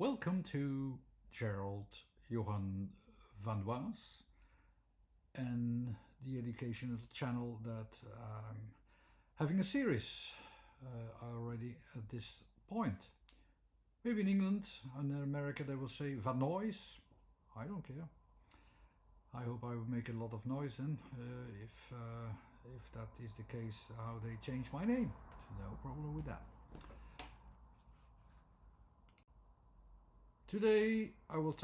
Welcome to Gerald Johan van Waas and the educational channel that I'm having a series already at this point. Maybe in England and in America they will say Van Noise. I don't care. I hope I will make a lot of noise then, if that is the case, how they change my name. No problem with that. Today I will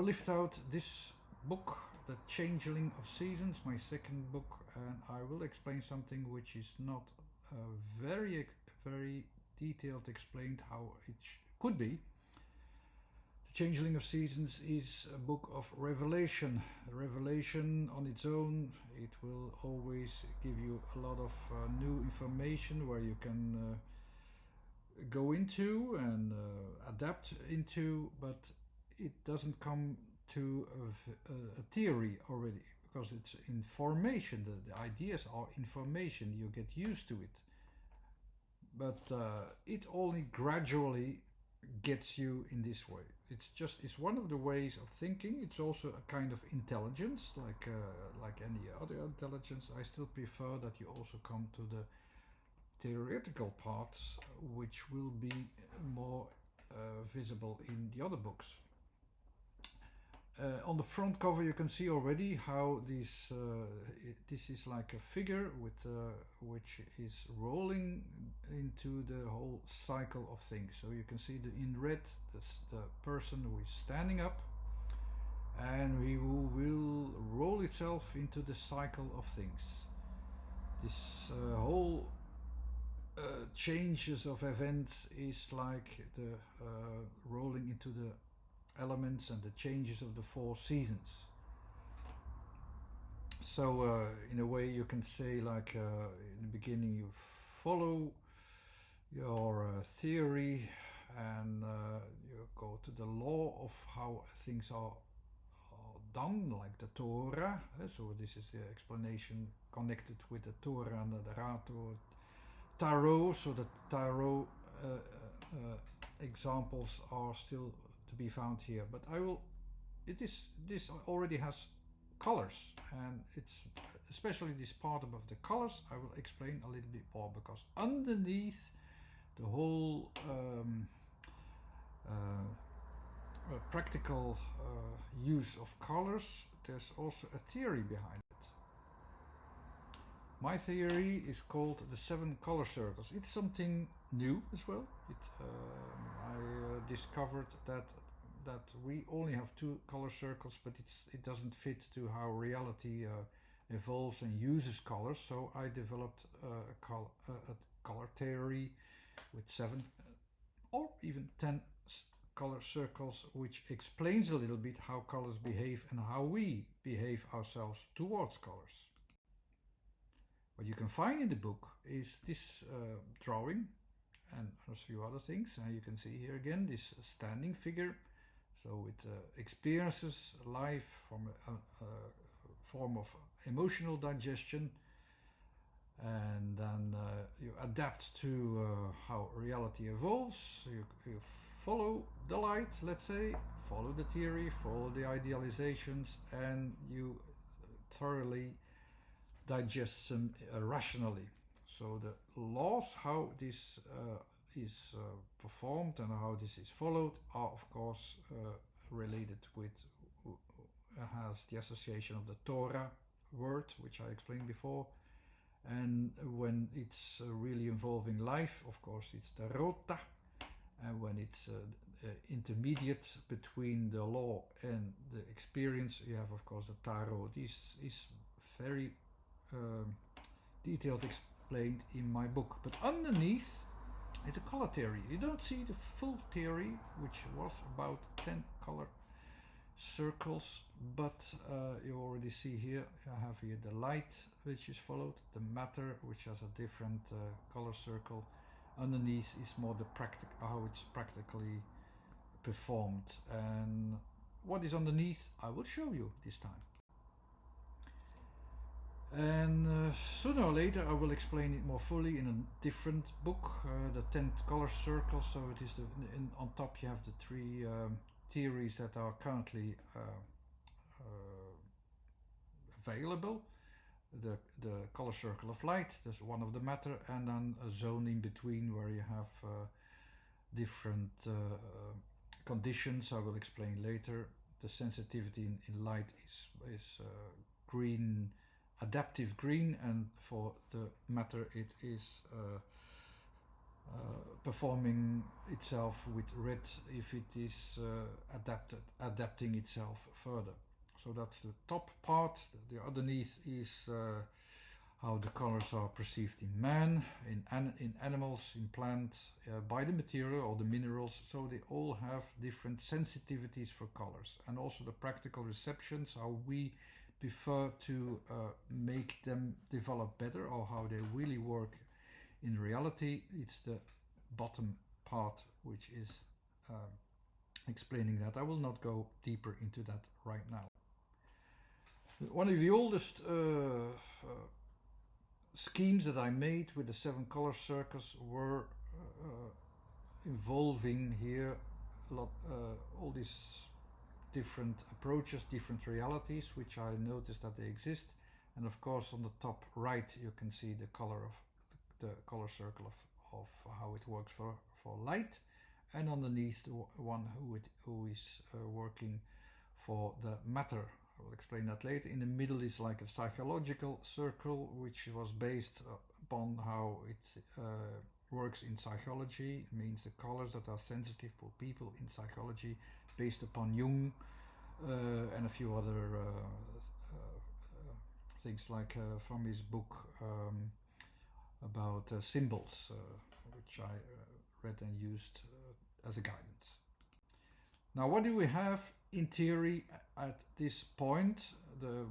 lift out this book, The Changeling of Seasons, my second book, and I will explain something which is not very detailed explained how it could be. The Changeling of Seasons is a book of revelation. Revelation on its own, it will always give you a lot of new information where you can go into and adapt into, but it doesn't come to a theory already, because it's information. The ideas are information, you get used to it, but it only gradually gets you in this way. It's one of the ways of thinking. It's also a kind of intelligence, like any other intelligence. I still prefer that you also come to the theoretical parts, which will be more visible in the other books. On the front cover you can see already how this is like a figure with which is rolling into the whole cycle of things. So you can see in red the person who is standing up, and he will roll itself into the cycle of things. This whole changes of events is like the rolling into the elements and the changes of the four seasons. So in a way you can say, like in the beginning you follow your theory and you go to the law of how things are done, like the Torah. So this is the explanation connected with the Torah and the Rato Tarot, so the Tarot examples are still to be found here, but this already has colors, and it's especially this part about the colors I will explain a little bit more, because underneath the whole practical use of colors, there's also a theory behind it. My theory is called the 7 color circles. It's something new as well. I discovered that we only have 2 color circles, but it doesn't fit to how reality evolves and uses colors. So I developed a color theory with 7 or even 10 color circles, which explains a little bit how colors behave and how we behave ourselves towards colors. What you can find in the book is this drawing and a few other things. And you can see here again this standing figure. So it experiences life from a form of emotional digestion, and then you adapt to how reality evolves. You follow the light, let's say, follow the theory, follow the idealizations, and you thoroughly digest them rationally. So the laws, how this is performed and how this is followed, are of course related with has the association of the Torah word, which I explained before, and when it's really involving life, of course it's the Rota, and when it's intermediate between the law and the experience, you have of course the Tarot. This is very detailed explained in my book, but underneath it's a color theory. You don't see the full theory, which was about 10 color circles, but you already see here, I have here the light which is followed, the matter which has a different color circle. Underneath is more the how it's practically performed, and what is underneath I will show you this time. And sooner or later I will explain it more fully in a different book, the 10 color circles. So it is on top you have the three theories that are currently available. The color circle of light, that's one of the matter, and then a zone in between where you have different conditions. I will explain later. The sensitivity in light is green, adaptive green, and for the matter it is performing itself with red if it is adapting itself further. So that's the top part. The underneath is how the colors are perceived in man, in animals, in plants, by the material or the minerals. So they all have different sensitivities for colors, and also the practical receptions, how we prefer to make them develop better, or how they really work in reality. It's the bottom part which is explaining that. I will not go deeper into that right now. One of the oldest schemes that I made with the 7 color circles were involving here a lot, all these different approaches, different realities, which I noticed that they exist. And of course on the top right you can see the color of the color circle of how it works for light, and underneath the one who is working for the matter. I will explain that later. In the middle is like a psychological circle, which was based upon how it works in psychology. It means the colors that are sensitive for people in psychology, based upon Jung and a few other things, like from his book about symbols, which I read and used as a guidance. Now, what do we have in theory at this point?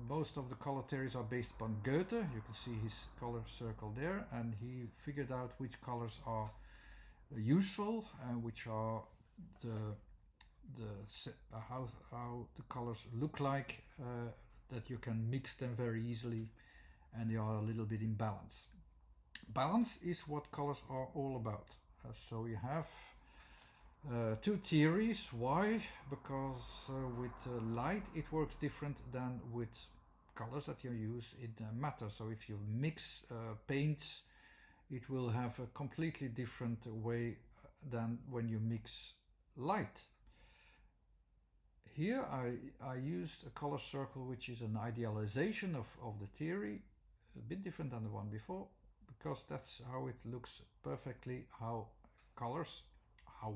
Most of the color theories are based upon Goethe. You can see his color circle there, and he figured out which colors are useful and which are how the colors look like, that you can mix them very easily, and they are a little bit in balance. Balance is what colors are all about. So you have two theories. Why? Because with light it works different than with colors that you use in matter. So if you mix paints, it will have a completely different way than when you mix light. Here I used a color circle which is an idealization of the theory, a bit different than the one before, because that's how it looks perfectly, how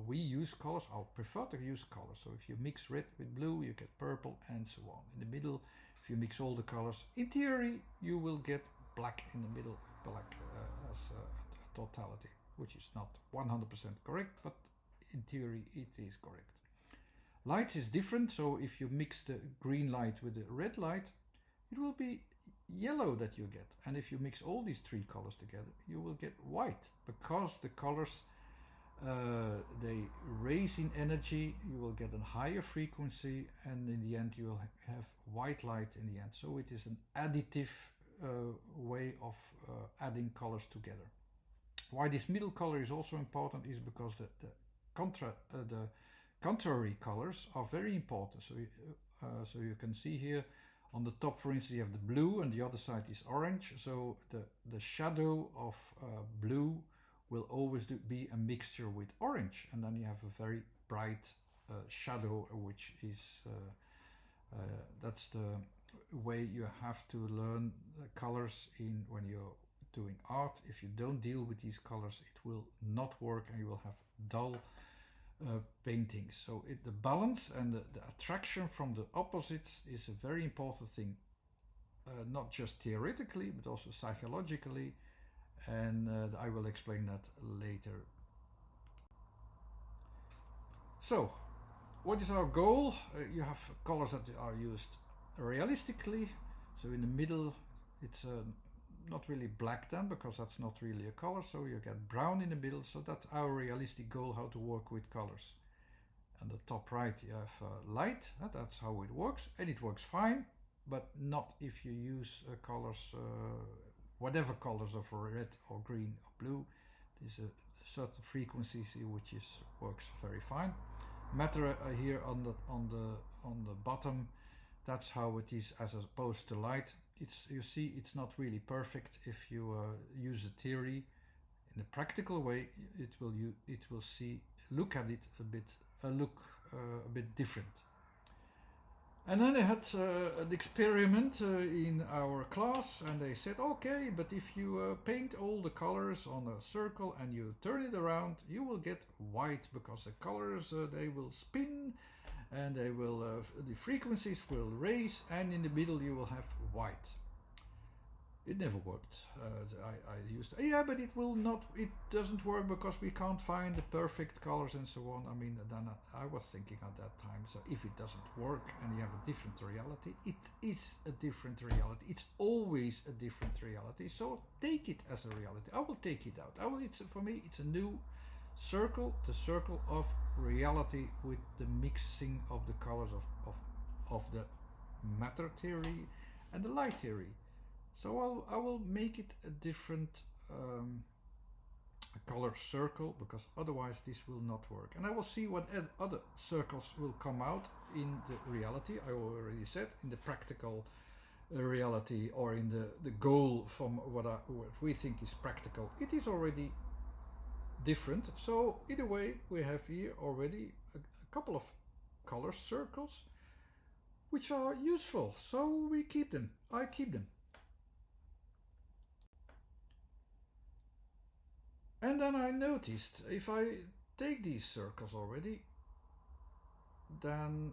we use colors, how I prefer to use colors. So if you mix red with blue, you get purple and so on. In the middle, if you mix all the colors, in theory, you will get black in the middle, black as a totality, which is not 100% correct, but in theory it is correct. Light is different, so if you mix the green light with the red light, it will be yellow that you get. And if you mix all these three colors together, you will get white, because the colors they raise in energy. You will get a higher frequency, and in the end you will have white light in the end. So it is an additive way of adding colors together. Why this middle color is also important is because the contrary colors are very important. So you can see here on the top, for instance, you have the blue, and the other side is orange. So the shadow of blue will always be a mixture with orange, and then you have a very bright shadow, which is that's the way you have to learn colors in when you're doing art. If you don't deal with these colors, it will not work, and you will have dull paintings. So the balance and the attraction from the opposites is a very important thing, not just theoretically but also psychologically, and I will explain that later. So what is our goal? You have colors that are used realistically. So in the middle it's not really black then, because that's not really a color, so you get brown in the middle. So that's our realistic goal, how to work with colors. And the top right you have light, that's how it works, and it works fine. but not if you use colors, whatever colors of red or green or blue. There's a certain frequencies which is works very fine. Matter here on the bottom, that's how it is as opposed to light. It's, you see, it's not really perfect. If you use a theory in a practical way, it will see, look at it a bit a bit different. And then I had an experiment in our class, and they said, okay, but if you paint all the colors on a circle and you turn it around, you will get white, because the colors they will spin, and they will the frequencies will raise, and in the middle you will have white. It never worked. I used, yeah, but it will not, it doesn't work because we can't find the perfect colors and so on. I mean, then I was thinking at that time, so if it doesn't work and you have a different reality, it is a different reality. It's always a different reality. So take it as a reality. I will take it out. For me, it's a new circle, the circle of reality, with the mixing of the colors of the matter theory and the light theory. So I will make it a different color circle, because otherwise this will not work. And I will see what other circles will come out in the reality. I already said, in the practical reality, or in the goal from what we think is practical, it is already different. So in a way, we have here already a couple of color circles which are useful. So we keep them. I keep them. And then I noticed, if I take these circles already, then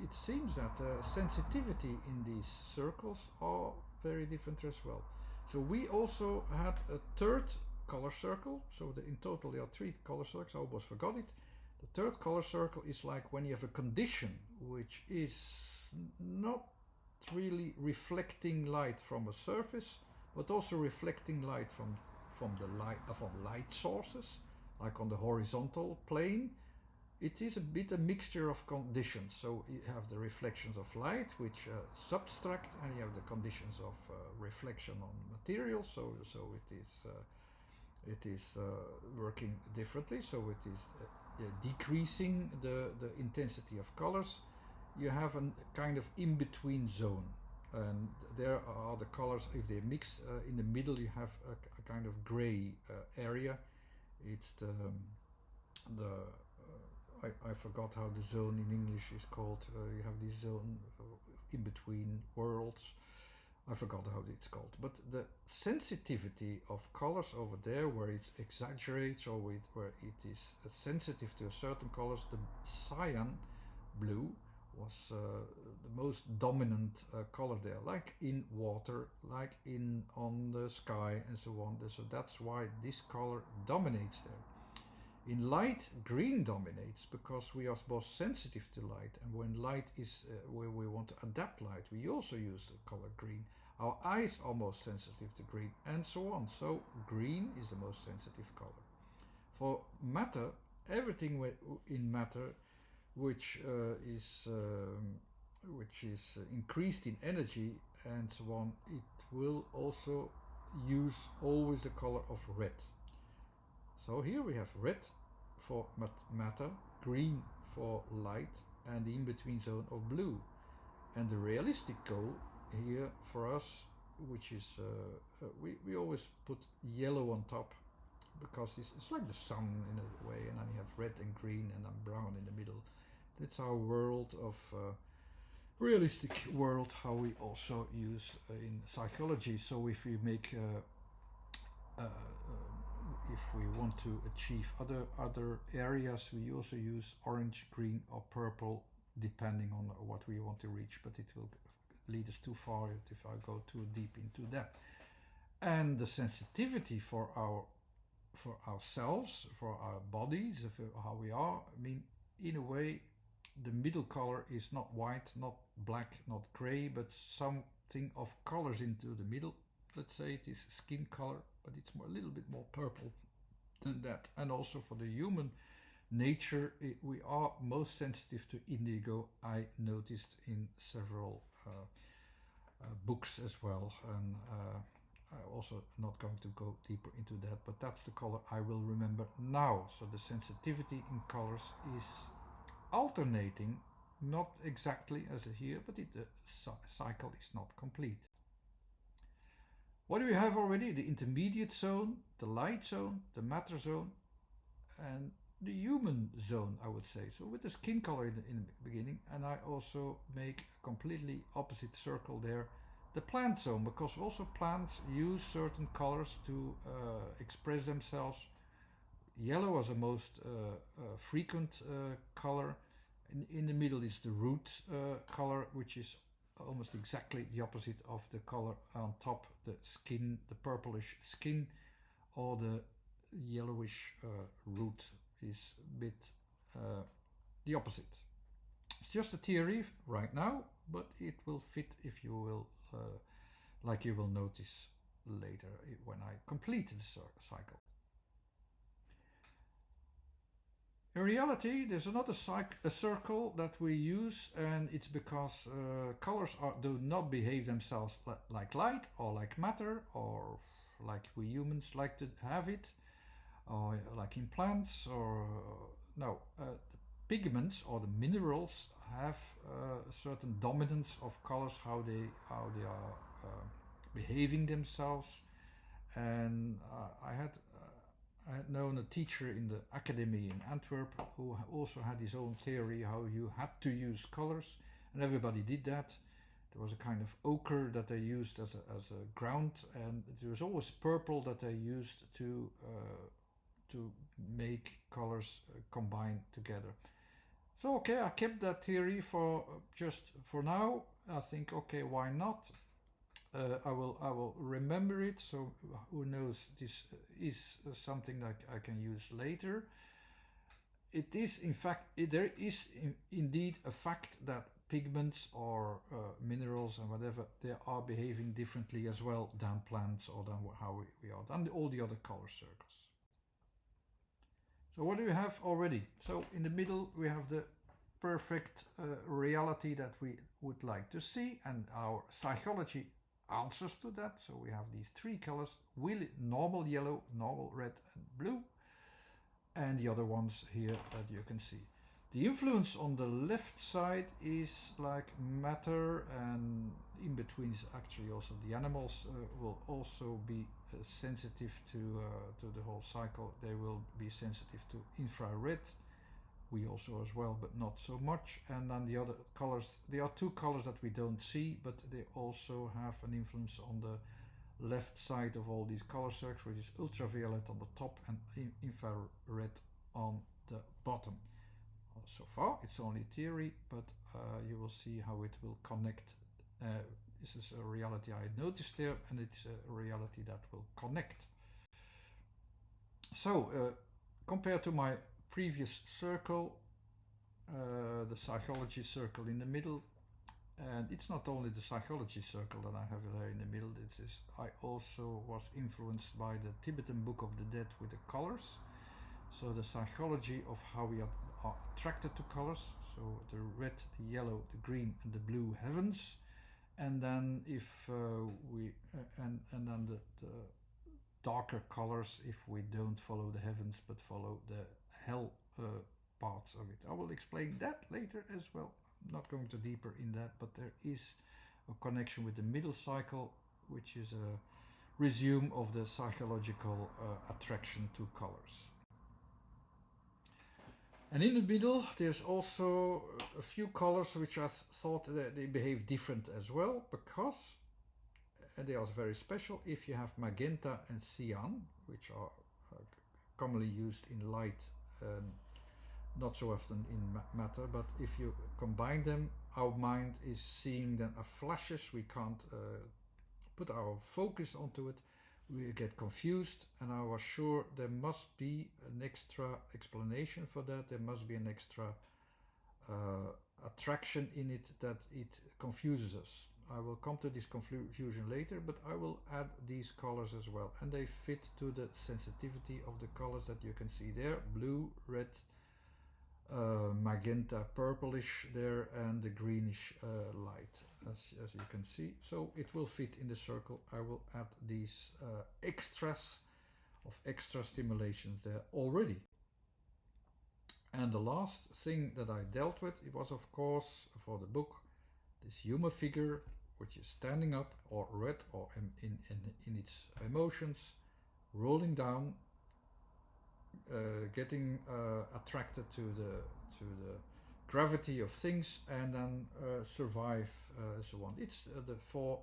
it seems that the sensitivity in these circles are very different as well. So we also had a third color circle. So in total there are 3 color circles. I almost forgot it. The third color circle is like when you have a condition which is not really reflecting light from a surface, but also reflecting light from light sources, like on the horizontal plane. It is a bit a mixture of conditions. So you have the reflections of light, which subtract, and you have the conditions of reflection on materials. So it is working differently. So it is decreasing the intensity of colors. You have a kind of in-between zone. And there are the colors, if they mix in the middle, you have a kind of gray area. It's I forgot how the zone in English is called. You have this zone in between worlds. I forgot how it's called. But the sensitivity of colors over there, where it exaggerates, or where it is sensitive to certain colors, the cyan blue was the most dominant color there, like in water, like on the sky, and so on. So that's why this color dominates there. In light, green dominates, because we are most sensitive to light, and when light is where we want to adapt light, we also use the color green. Our eyes are most sensitive to green, and so on. So green is the most sensitive color. For matter, everything in matter which is increased in energy and so on, it will also use always the color of red. So here we have red for matter, green for light, and the in-between zone of blue. And the realistic goal here for us, which is we always put yellow on top, because it's like the sun in a way, and then you have red and green and then brown in the middle. That's our world of realistic world, how we also use in psychology. So if we make if we want to achieve other areas, we also use orange, green, or purple, depending on what we want to reach. But it will lead us too far if I go too deep into that. And the sensitivity for ourselves, for our bodies, how we are. I mean, in a way, the middle color is not white, not black, not gray, but something of colors into the middle. Let's say it is skin color, but it's a little bit more purple than that. And also for the human nature, we are most sensitive to indigo. I noticed in several books as well, and I'm also not going to go deeper into that, but that's the color I will remember now. So the sensitivity in colors is alternating, not exactly as here, but the cycle is not complete. What do we have already? The intermediate zone, the light zone, the matter zone, and the human zone, I would say. So with the skin color in the beginning, and I also make a completely opposite circle there, the plant zone, because also plants use certain colors to express themselves. Yellow is the most frequent color. In the middle is the root color, which is almost exactly the opposite of the color on top, the skin, the purplish skin, or the yellowish root is a bit the opposite. It's just a theory right now, but it will fit if you will, like you will notice later when I complete the cycle. In reality, there's another circle that we use, and it's because colors do not behave themselves like light or like matter or like we humans like to have it, or like in plants, or no. The pigments or the minerals have a certain dominance of colors, how they are behaving themselves, and I had known a teacher in the academy in Antwerp who also had his own theory how you had to use colors, and everybody did that. There was a kind of ochre that they used as a ground, and it was always purple that they used to make colors combine together. So okay, I kept that theory for just for now. I think okay, why not? I will remember it, so who knows, this is something that I can use later. It is in fact, there is indeed a fact that pigments or minerals and whatever, they are behaving differently as well than plants or than how we are, than all the other color circles. So what do we have already? So in the middle we have the perfect reality that we would like to see, and our psychology answers to that. So we have these three colors: normal yellow, normal red and blue, and the other ones here that you can see. The influence on the left side is like matter, and in between is actually also the animals will also be sensitive to the whole cycle. They will be sensitive to infrared. We also as well, but not so much. And then the other colors, there are two colors that we don't see, but they also have an influence on the left side of all these color circles, which is ultraviolet on the top and infrared on the bottom. So far it's only theory, but you will see how it will connect. This is a reality I noticed there, and it's a reality that will connect. So compared to my previous circle, the psychology circle in the middle, and it's not only the psychology circle that I have there in the middle. I also was influenced by the Tibetan Book of the Dead with the colors. So the psychology of how we are attracted to colors. So the red, the yellow, the green, and the blue heavens, and then if and then the darker colors if we don't follow the heavens but follow the hell parts of it. I will explain that later as well. I'm not going to deeper in that, but there is a connection with the middle cycle, which is a resume of the psychological attraction to colors. And in the middle there's also a few colors which I thought that they behave different as well, because and they are very special. If you have magenta and cyan, which are commonly used in light, not so often in matter, but if you combine them, our mind is seeing them as flashes. We can't put our focus onto it. We get confused, and I was sure there must be an extra explanation for that. There must be an extra attraction in it that it confuses us. I will come to this confusion later, but I will add these colors as well, and they fit to the sensitivity of the colors that you can see there: blue, red, magenta purplish there, and the greenish light, as you can see. So it will fit in the circle. I will add these extras of extra stimulations there already. And the last thing that I dealt with, it was of course for the book, this human figure which is standing up or red or in its emotions, rolling down, getting attracted to the gravity of things, and then survive, so on. It's the four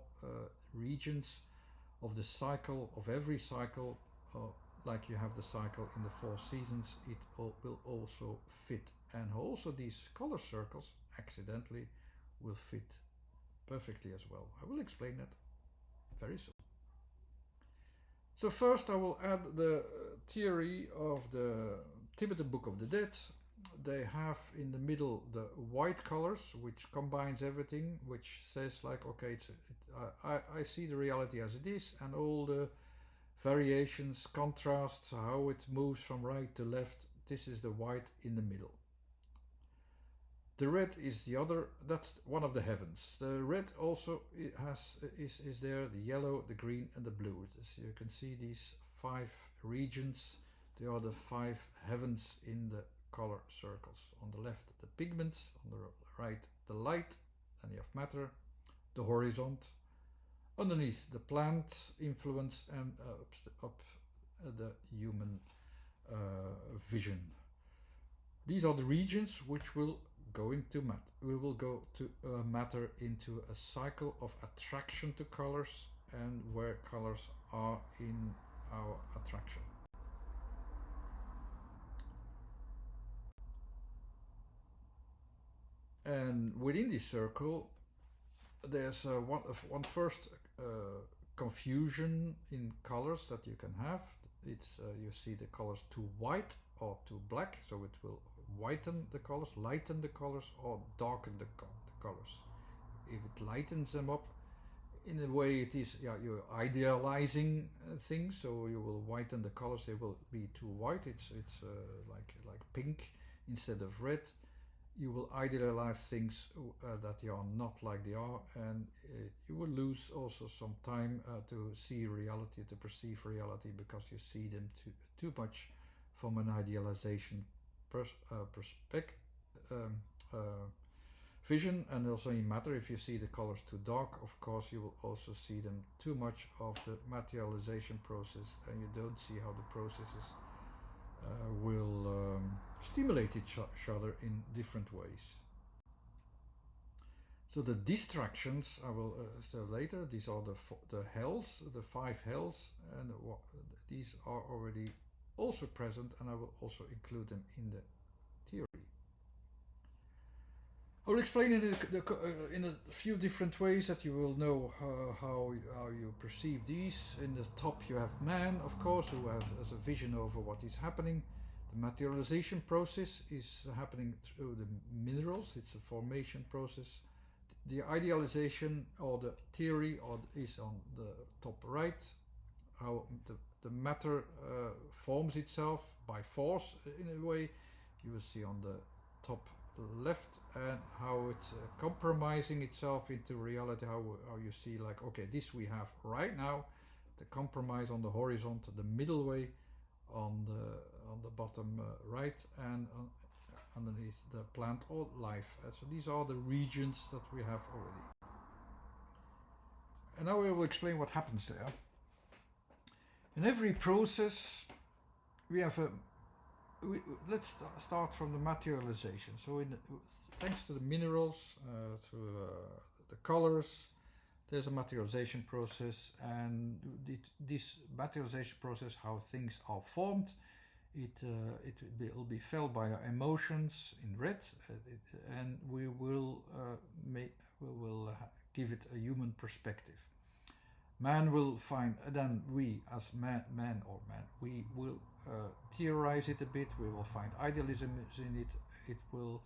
regions of the cycle, of every cycle, like you have the cycle in the 4 seasons. It will also fit, and also these color circles accidentally will fit perfectly as well. I will explain that very soon. So first I will add the theory of the Tibetan Book of the Dead. They have in the middle the white colors, which combines everything, which says like, okay, I see the reality as it is, and all the variations, contrasts, how it moves from right to left, this is the white in the middle. The red is the other, that's one of the heavens. The red also is there, the yellow, the green and the blue. As you can see, these 5 regions, they are the 5 heavens in the color circles. On the left the pigments, on the right the light, and you have matter, the horizon, underneath the plant influence, and up the human vision. These are the regions which will go into matter. We will go to matter into a cycle of attraction to colors, and where colors are in our attraction. And within this circle there's one first confusion in colors that you can have. It's you see the colors too white or too black, so it will whiten the colors, lighten the colors, or darken the colors. If it lightens them up, in a way it is, yeah, you're idealizing things, so you will whiten the colors. They will be too white. It's like pink instead of red. You will idealize things that they are not like they are, and you will lose also some time to see reality, to perceive reality, because you see them too much from an idealization perspective, vision. And also in matter, if you see the colors too dark, of course you will also see them too much of the materialization process, and you don't see how the processes will stimulate each other in different ways. So the distractions I will say later. These are the hells, the 5 hells, and these are already also present, and I will also include them in the theory. I will explain it in a few different ways that you will know how you perceive these. In the top you have man, of course, who has a vision over what is happening. The materialization process is happening through the minerals. It's a formation process. The idealization or the theory is on the top right, how the matter forms itself by force in a way. You will see on the top left, and how it's compromising itself into reality, how you see like, okay, this we have right now, the compromise on the horizon, the middle way on the bottom right, and underneath the plant or life. So these are the regions that we have already. And now we will explain what happens there. In every process we have let's start from the materialization. So thanks to the minerals, to the colors, there's a materialization process, and this materialization process, how things are formed, it will be felt by our emotions in red, and we will give it a human perspective. Man will find, then we as man, we will theorize it a bit. We will find idealism in it. It will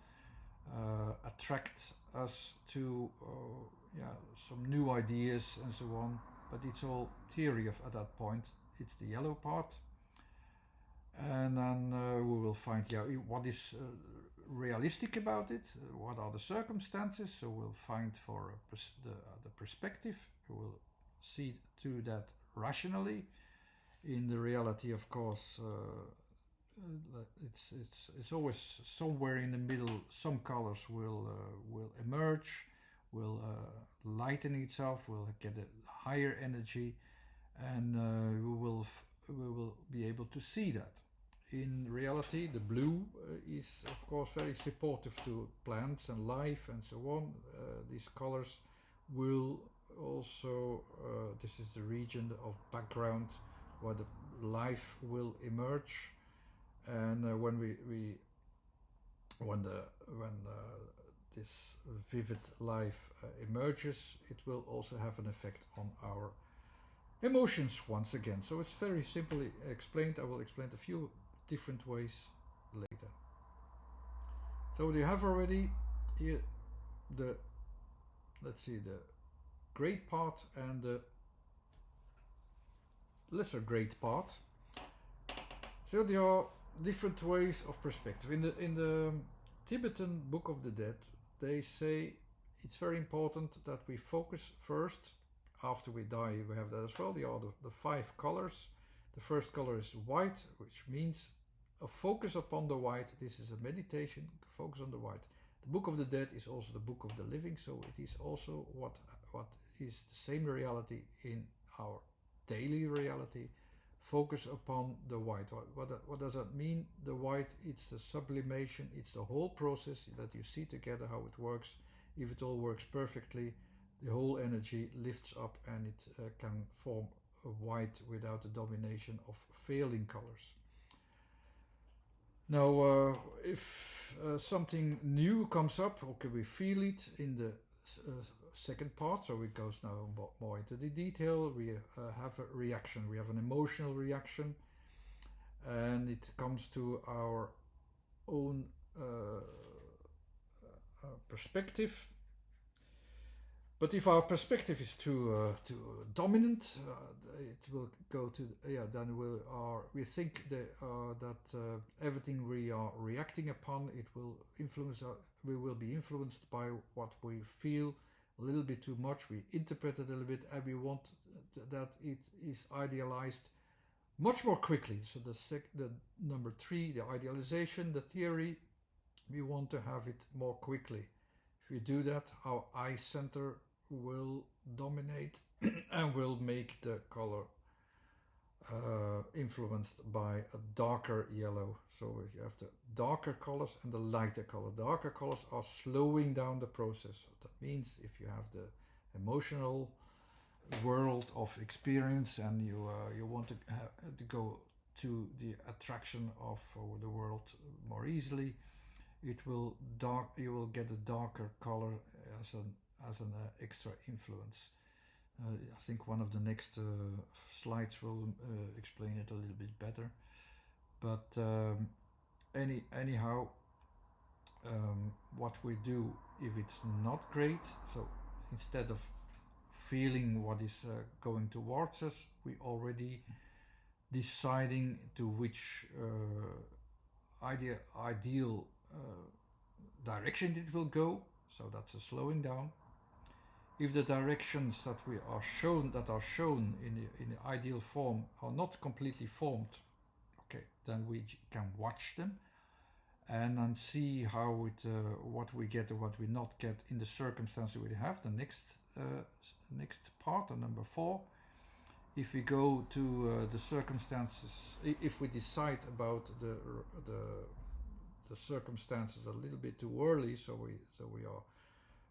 attract us to some new ideas and so on. But it's all theory at that point. It's the yellow part, and then we will find what is realistic about it. What are the circumstances? So we'll find for the perspective. We'll see to that rationally. In the reality, of course, it's always somewhere in the middle. Some colors will emerge, will lighten itself, will get a higher energy, and we will be able to see that. In reality, the blue is of course very supportive to plants and life and so on. These colors will also, this is the region of background where the life will emerge, and when this vivid life emerges, it will also have an effect on our emotions once again. So it's very simply explained. I will explain a few different ways later. So you have already here the, let's see, the great part and the lesser great part. So there are different ways of perspective. In the Tibetan Book of the Dead, they say it's very important that we focus first. After we die, we have that as well. There are the 5 colors. The first color is white, which means a focus upon the white. This is a meditation, focus on the white. The Book of the Dead is also the Book of the Living, so it is also what is the same reality in our daily reality. Focus upon the white. What does that mean? The white, it's the sublimation, it's the whole process that you see together how it works. If it all works perfectly, the whole energy lifts up and it can form a white without the domination of failing colors. Now, if something new comes up, okay, we feel it in the second part, so it goes now more into the detail. We have a reaction, we have an emotional reaction, and it comes to our own perspective. But if our perspective is too dominant, it will go to then we think that everything we are reacting upon, it will influence. We will be influenced by what we feel a little bit too much. We interpret it a little bit, and we want that it is idealized much more quickly. So the number 3, the idealization, the theory, we want to have it more quickly. If we do that, our eye center will dominate and will make the color influenced by a darker yellow. So you have the darker colors and the lighter color. Darker colors are slowing down the process. So that means if you have the emotional world of experience and you want to go to the attraction of the world more easily, you will get a darker color as an extra influence. I think one of the next slides will explain it a little bit better. But anyhow, what we do if it's not great, so instead of feeling what is going towards us, we already deciding to which ideal direction it will go. So that's a slowing down. If the directions that are shown in the ideal form are not completely formed, okay, then we can watch them and then see how what we get or what we not get in the circumstances we have. The next part, number 4. If we go to the circumstances, if we decide about the circumstances a little bit too early, so we are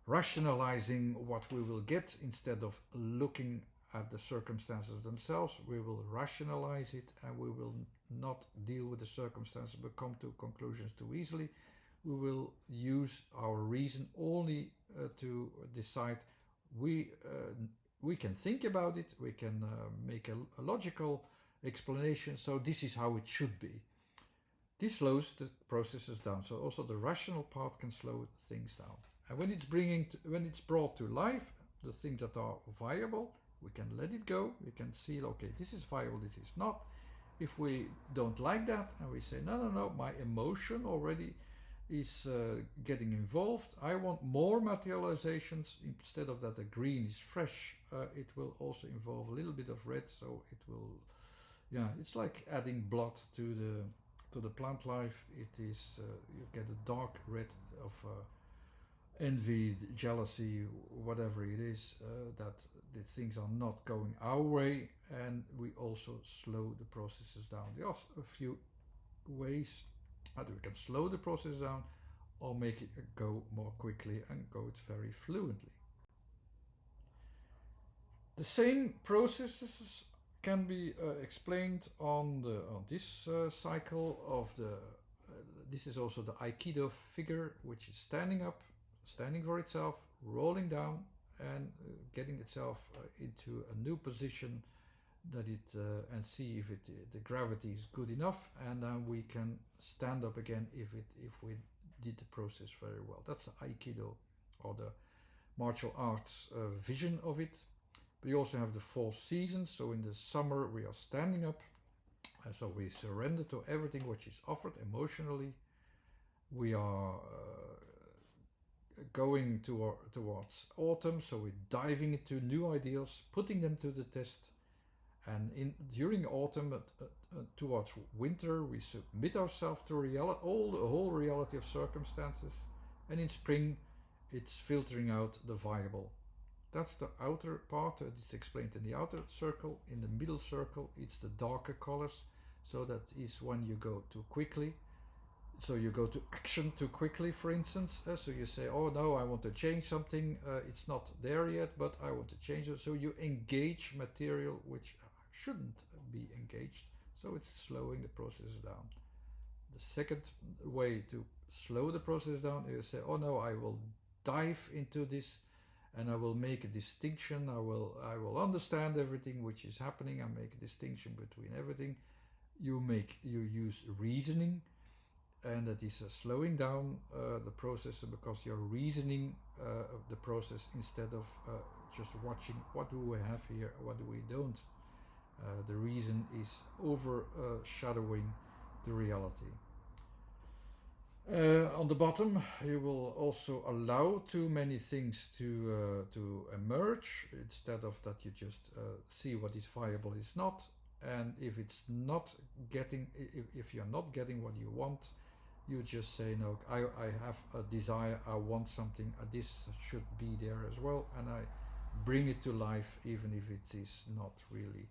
rationalizing what we will get instead of looking at the circumstances themselves. We will rationalize it and we will not deal with the circumstances but come to conclusions too easily. We will use our reason only to decide. We can think about it, we can make a logical explanation, so this is how it should be. This slows the processes down, so also the rational part can slow things down. And when it's brought to life, the things that are viable, we can let it go. We can see, okay, this is viable, this is not. If we don't like that and we say, no, my emotion already is getting involved. I want more materializations. Instead of that the green is fresh, it will also involve a little bit of red, so it will, yeah, it's like adding blood to the plant life. It is, you get a dark red of envy, jealousy, whatever it is, that the things are not going our way, and we also slow the processes down. There are a few ways that we can slow the process down or make it go more quickly and go it very fluently. The same processes can be explained on this cycle of the. This is also the Aikido figure, which is standing up, standing for itself, rolling down, and getting itself into a new position that it and see if the gravity is good enough, and then we can stand up again if we did the process very well. That's the Aikido or the martial arts vision of it. But you also have the 4 seasons. So in the summer we are standing up, so we surrender to everything which is offered emotionally. We are going towards autumn, so we're diving into new ideals, putting them to the test. And during autumn, towards winter, we submit ourselves to the whole reality of circumstances. And in spring, it's filtering out the viable. That's the outer part. It's explained in the outer circle. In the middle circle, it's the darker colors. So that is when you go too quickly. So you go to action too quickly, for instance. So you say, oh no, I want to change something. It's not there yet, but I want to change it. So you engage material which shouldn't be engaged. So it's slowing the process down. The second way to slow the process down is say, oh no, I will dive into this and I will make a distinction. I will understand everything which is happening. I make a distinction between everything. You use reasoning, and that is slowing down the process, because you're reasoning the process instead of just watching what do we have here, what do we don't. The reason is overshadowing the reality. On the bottom, you will also allow too many things to emerge, instead of that you just see what is viable is not. And if it's not getting, if you're not getting what you want, you just say, no, I have a desire, I want something, this should be there as well, and I bring it to life, even if it is not really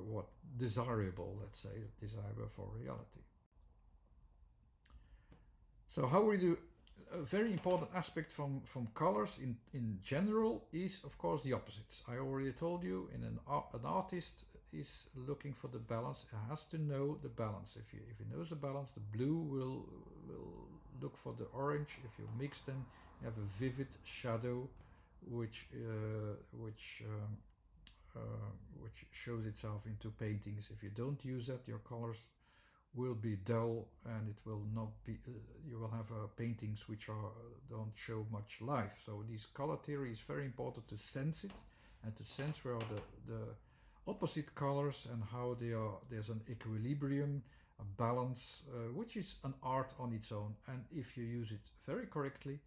what desirable, let's say, desirable for reality. So how we do, a very important aspect from colors in general is, of course, the opposites. I already told you, in an artist is looking for the balance. It has to know the balance. If he knows the balance, the blue will look for the orange. If you mix them, you have a vivid shadow, which shows itself into paintings. If you don't use that, your colors will be dull, and it will not be. You will have paintings which don't show much life. So this color theory is very important to sense it, and to sense where the opposite colors and how they are. There's an equilibrium, a balance, which is an art on its own. And if you use it very correctly,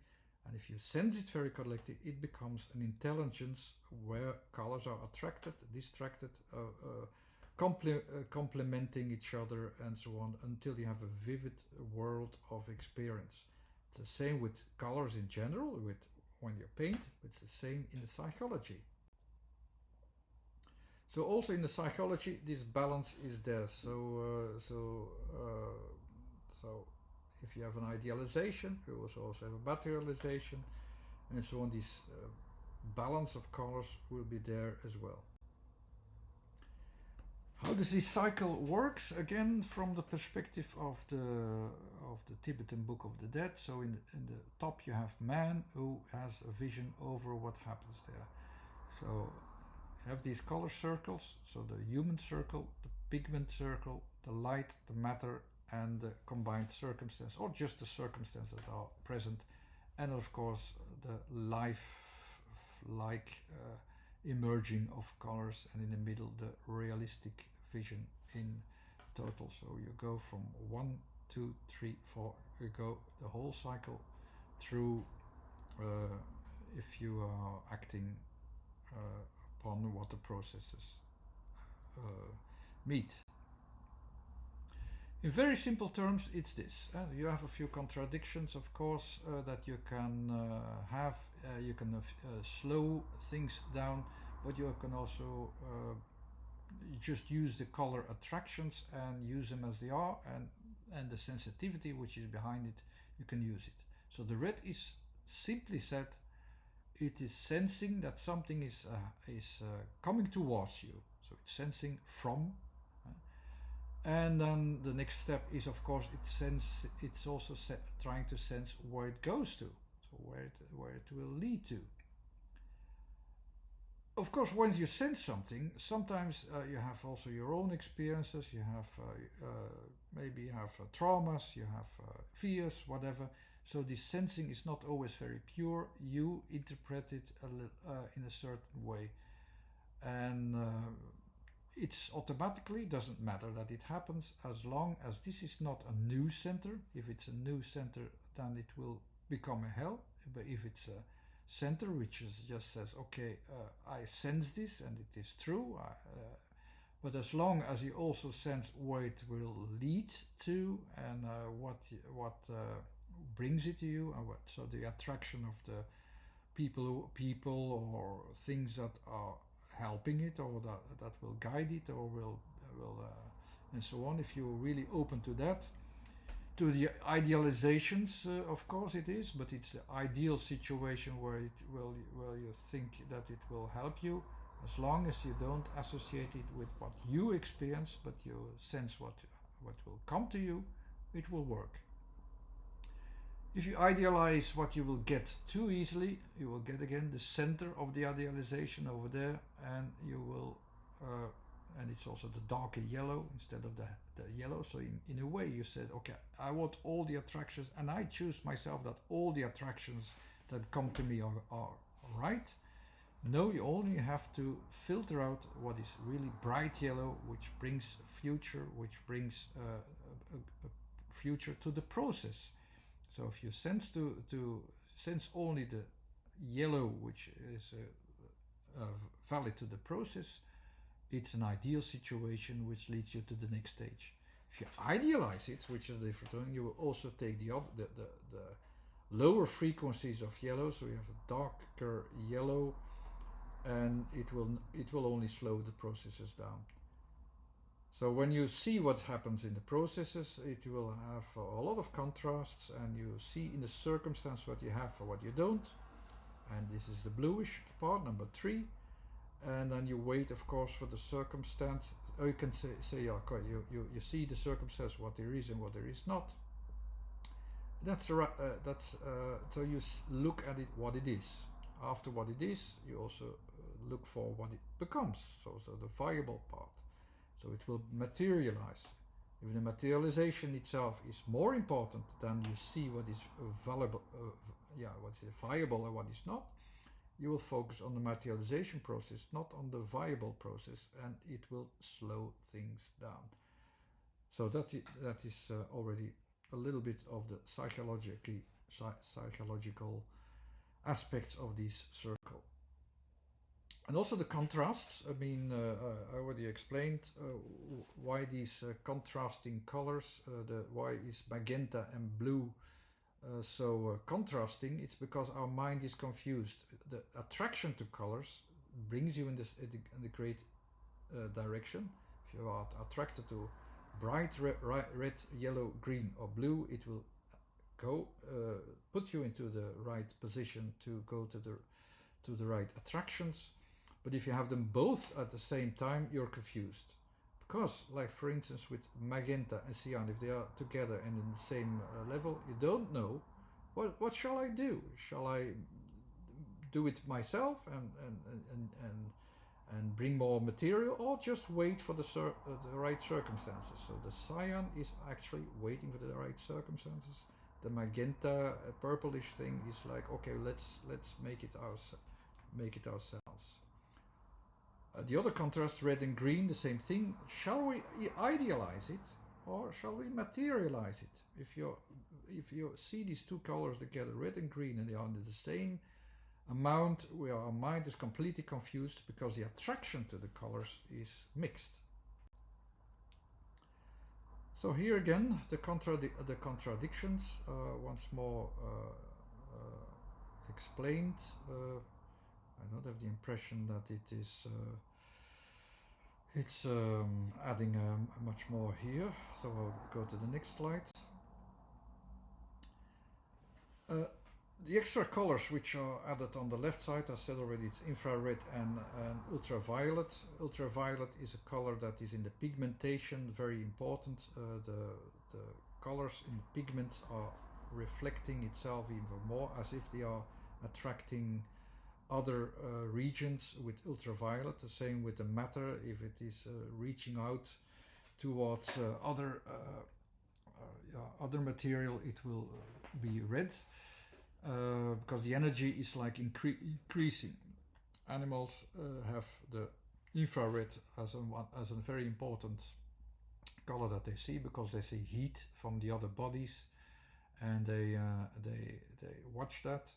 and if you sense it very correctly, it becomes an intelligence where colors are attracted, distracted, complementing each other, and so on, until you have a vivid world of experience. It's the same with colors in general, with when you paint. It's the same in the psychology. So also in the psychology, this balance is there. So if you have an idealization, you also have a materialization, and so on. This balance of colors will be there as well. How does this cycle works? Again, from the perspective of the Tibetan Book of the Dead. So in the top you have man, who has a vision over what happens there. So have these color circles, so the human circle, the pigment circle, the light, the matter, and the combined circumstance, or just the circumstances that are present, and of course the life-like emerging of colors, and in the middle the realistic vision in total. So you go from one 2, 3, 4. You go the whole cycle through if you are acting upon what the processes meet. In very simple terms, it's this. You have a few contradictions, of course, that you can have. You can slow things down, but you can also just use the color attractions and use them as they are, and the sensitivity which is behind it, you can use it. So the red is simply said, it is sensing that something is coming towards you. So it's sensing from. And then the next step is, of course, it's also trying to sense where it goes to, so where it will lead to. Of course, once you sense something, sometimes you have also your own experiences. You have maybe you have traumas, you have fears, whatever. So this sensing is not always very pure. You interpret it in a certain way, and it's automatically, doesn't matter that it happens, as long as this is not a new center. If it's a new center, then it will become a hell. But if it's a center which just says, okay, I sense this and it is true, but as long as you also sense where it will lead to, and what brings it to you, and so the attraction of the people or things that are helping it, or that will guide it, or will and so on. If you're really open to that, to the idealizations, of course it is, but it's the ideal situation where you think that it will help you, as long as you don't associate it with what you experience, but you sense what will come to you, it will work. If you idealize what you will get too easily, you will get again the center of the idealization over there, and you will, and it's also the darker yellow instead of the yellow. So in a way you said, okay, I want all the attractions, and I choose myself that all the attractions that come to me are right. No, you only have to filter out what is really bright yellow, which brings future, which brings a future to the process. So if you sense to sense only the yellow, which is valid to the process, it's an ideal situation which leads you to the next stage. If you idealize it, which is a different one, you will also take the lower frequencies of yellow. So you have a darker yellow, and it will only slow the processes down. So when you see what happens in the processes, it will have a lot of contrasts, and you see in the circumstance what you have for what you don't. And this is the bluish part, number 3. And then you wait, of course, for the circumstance. Or you can say okay, you see the circumstance, what there is and what there is not. That's so you look at it, what it is. After what it is, you also look for what it becomes. So the viable part. So it will materialize. If the materialization itself is more important than you see what is valuable, what is viable and what is not, you will focus on the materialization process, not on the viable process, and it will slow things down. So that is already a little bit of the psychological aspects of this circle. And also the contrasts. I mean, I already explained why these contrasting colors, why is magenta and blue so contrasting. It's because our mind is confused. The attraction to colors brings you in the great direction. If you are attracted to bright red, yellow, green or blue, it will go put you into the right position to go to the right attractions. But if you have them both at the same time, you're confused. Because, like for instance with magenta and cyan, if they are together and in the same level, you don't know, what shall I do? Shall I do it myself and bring more material, or just wait for the right circumstances? So the cyan is actually waiting for the right circumstances. The magenta purplish thing is like, okay, let's make it ourselves. The other contrast, red and green, the same thing. Shall we idealize it? or shall we materialize it? If you see these two colors together, red and green, and they are in the same amount, our mind is completely confused because the attraction to the colors is mixed. So here again, the contradictions once more explained. I don't have the impression that it's adding much more here. So I'll go to the next slide. The extra colors which are added on the left side, I said already, it's infrared and ultraviolet. Ultraviolet is a color that is in the pigmentation, very important. The colors in pigments are reflecting itself even more, as if they are attracting other regions with ultraviolet. The same with the matter, if it is reaching out towards other material, it will be red. Because the energy is like increasing. Animals have the infrared as a very important color that they see, because they see heat from the other bodies, and they watch that.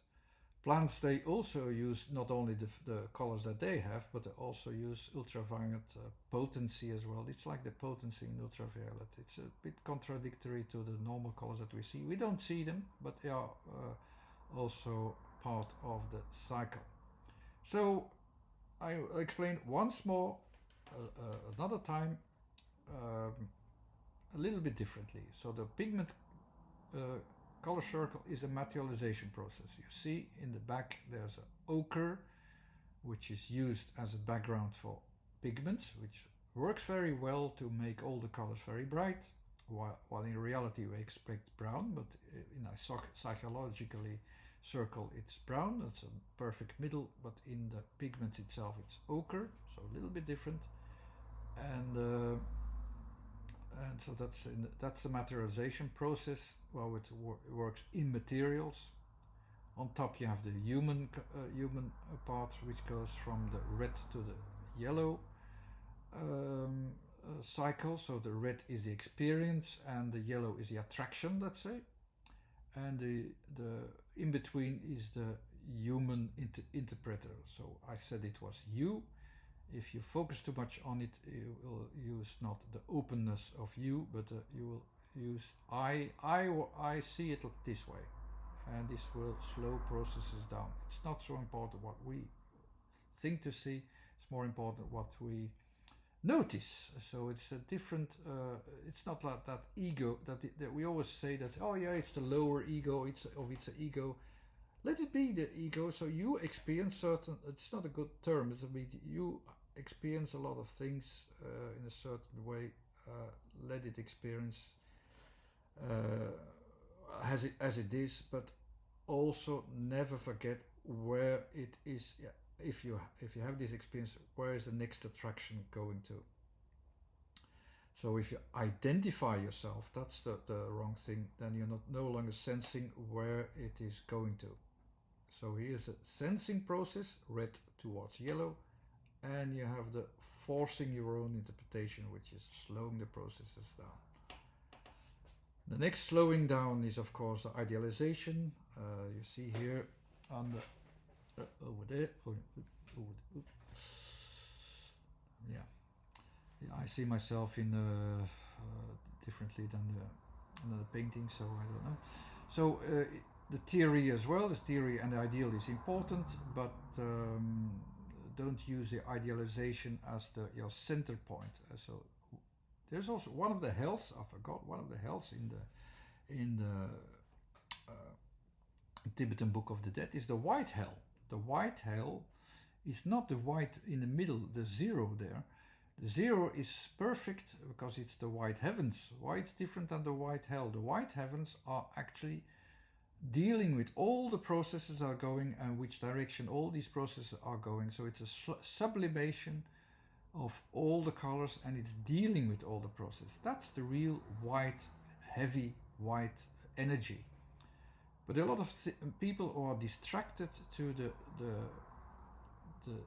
Plants, they also use not only the colors that they have, but they also use ultraviolet potency as well. It's like the potency in ultraviolet. It's a bit contradictory to the normal colors that we see. We don't see them, but they are also part of the cycle. So I will explain once more, another time, a little bit differently. So the pigment color circle is a materialization process. You see in the back there's an ochre, which is used as a background for pigments, which works very well to make all the colors very bright, while in reality we expect brown, but in a psychologically circle it's brown. That's a perfect middle, but in the pigment itself it's ochre, so a little bit different. And so that's the materialization process. Well, it works in materials. On top you have the human part, which goes from the red to the yellow cycle. So the red is the experience and the yellow is the attraction, let's say, and the in between is the human interpreter. So I said it was you. If you focus too much on it, you will use not the openness of you, but you will use I see it this way, and this will slow processes down. It's not so important what we think to see, it's more important what we notice. So it's a different, it's not like that ego that we always say that, oh yeah, it's the lower ego, it's an ego. Let it be the ego. So you experience certain, it's not a good term, it's a bit, you experience a lot of things in a certain way. Let it experience as it is, but also never forget where it is. Yeah, if you have this experience, where is the next attraction going to? So if you identify yourself, that's the wrong thing. Then you're no longer sensing where it is going to. So here's a sensing process, red towards yellow, and you have the forcing your own interpretation, which is slowing the processes down. The next slowing down is, of course, the idealization. You see here on the over there. Yeah, I see myself in differently than the painting, so I don't know. So the theory as well, the theory and the ideal is important, but don't use the idealization as your center point. So there's also one of the hells, I forgot, one of the hells in the Tibetan Book of the Dead is the white hell. The white hell is not the white in the middle, the zero there. The zero is perfect because it's the white heavens. Why it's different than the white hell? The white heavens are actually dealing with all the processes that are going and which direction all these processes are going. So it's a sublimation of all the colors, and it's dealing with all the process. That's the real white, heavy white energy. But a lot of people are distracted to the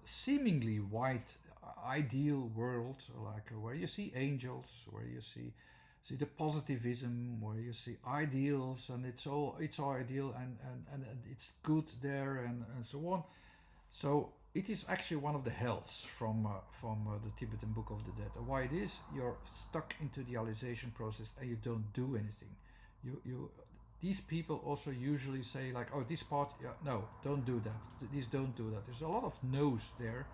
seemingly white ideal world, like where you see angels, where you see see the positivism where you see ideals and it's all ideal and it's good there and so on. So it is actually one of the hells from the Tibetan Book of the Dead. Why it is, you're stuck into the idealization process and you don't do anything. You these people also usually say like, oh, this part, yeah, no, don't do that. This don't do that. There's a lot of no's there,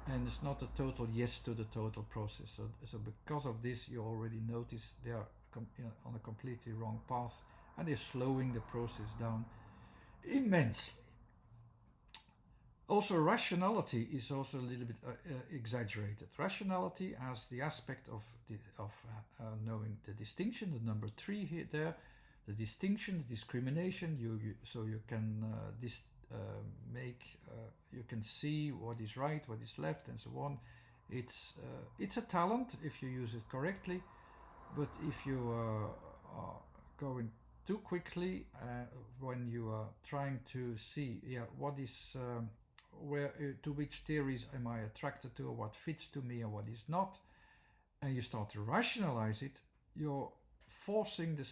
and it's not a total yes to the total process. So because of this, you already notice they are on a completely wrong path, and they're slowing the process down immensely. Also, rationality is also a little bit exaggerated. Rationality has the aspect of knowing the distinction, the number 3 here, there, the distinction, the discrimination. So you can you can see what is right, what is left, and so on. It's a talent if you use it correctly, but if you are going too quickly when you are trying to see, what is where to which theories am I attracted to, or what fits to me and what is not, and you start to rationalize it, you're forcing the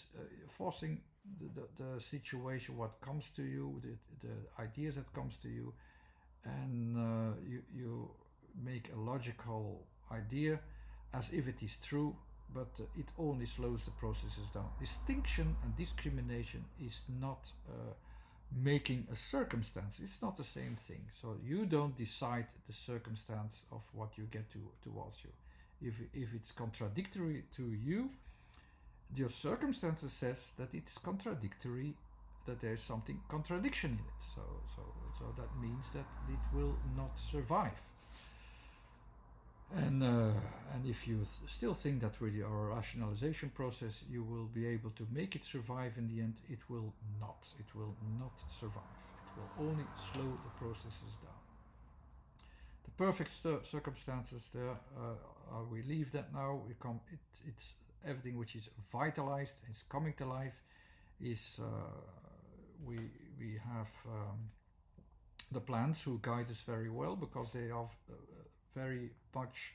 situation, what comes to you, the ideas that comes to you, and you make a logical idea as if it is true, but it only slows the processes down. Distinction and discrimination is not making a circumstance. It's not the same thing. So you don't decide the circumstance of what you get towards you. If it's contradictory to you, your circumstances says that it's contradictory, that there is something contradiction in it. So that means that it will not survive. And if you still think that with your rationalization process you will be able to make it survive in the end, it will not. It will not survive. It will only slow the processes down. The perfect circumstances there, we leave that now. It's everything which is vitalized, is coming to life, is we have the plants who guide us very well, because they are very much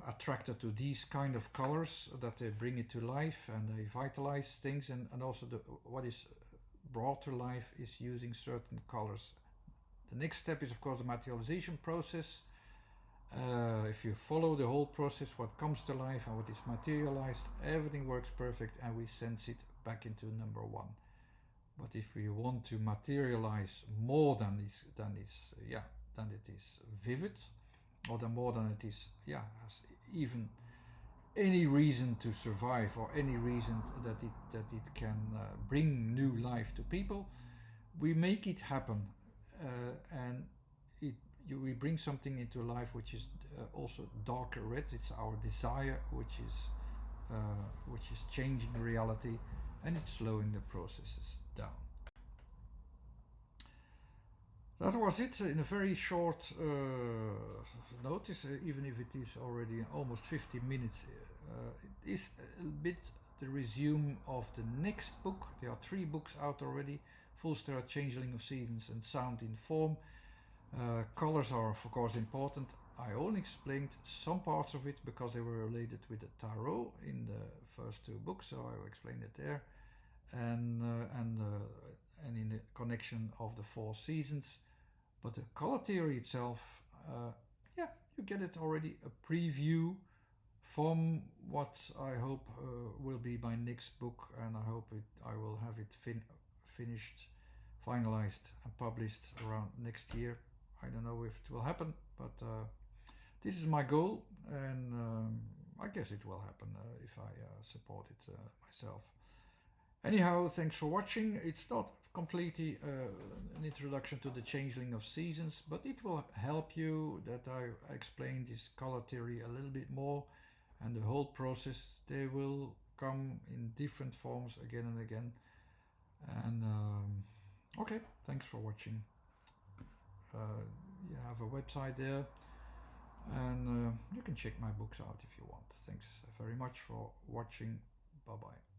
attracted to these kind of colors, that they bring it to life and they vitalize things, and also what is brought to life is using certain colors. The next step is of course the materialization process. If you follow the whole process, what comes to life and what is materialized, everything works perfect and we sense it back into number 1. But if we want to materialize more than it is vivid, or the more than it is, has even any reason to survive, or any reason that it can bring new life to people, we make it happen, and we bring something into life which is also darker red. It's our desire which is changing reality, and it's slowing the processes down. That was it in a very short notice, even if it is already almost 50 minutes. It is a bit the resume of the next book. There are 3 books out already: Volsterra, Changeling of Seasons, and Sound in Form. Colors are of course important. I only explained some parts of it because they were related with the tarot in the first 2 books, so I will explain it there, and in the connection of the 4 seasons. But the color theory itself, you get it already, a preview from what I hope will be my next book, and I hope I will have it finished, finalized and published around next year. I don't know if it will happen, but this is my goal, and I guess it will happen if I support it myself. Anyhow, thanks for watching. It's not completely an introduction to the Changeling of Seasons, but it will help you that I explain this color theory a little bit more, and the whole process. They will come in different forms again and again. And okay, thanks for watching. You have a website there, and you can check my books out if you want. Thanks very much for watching. Bye bye.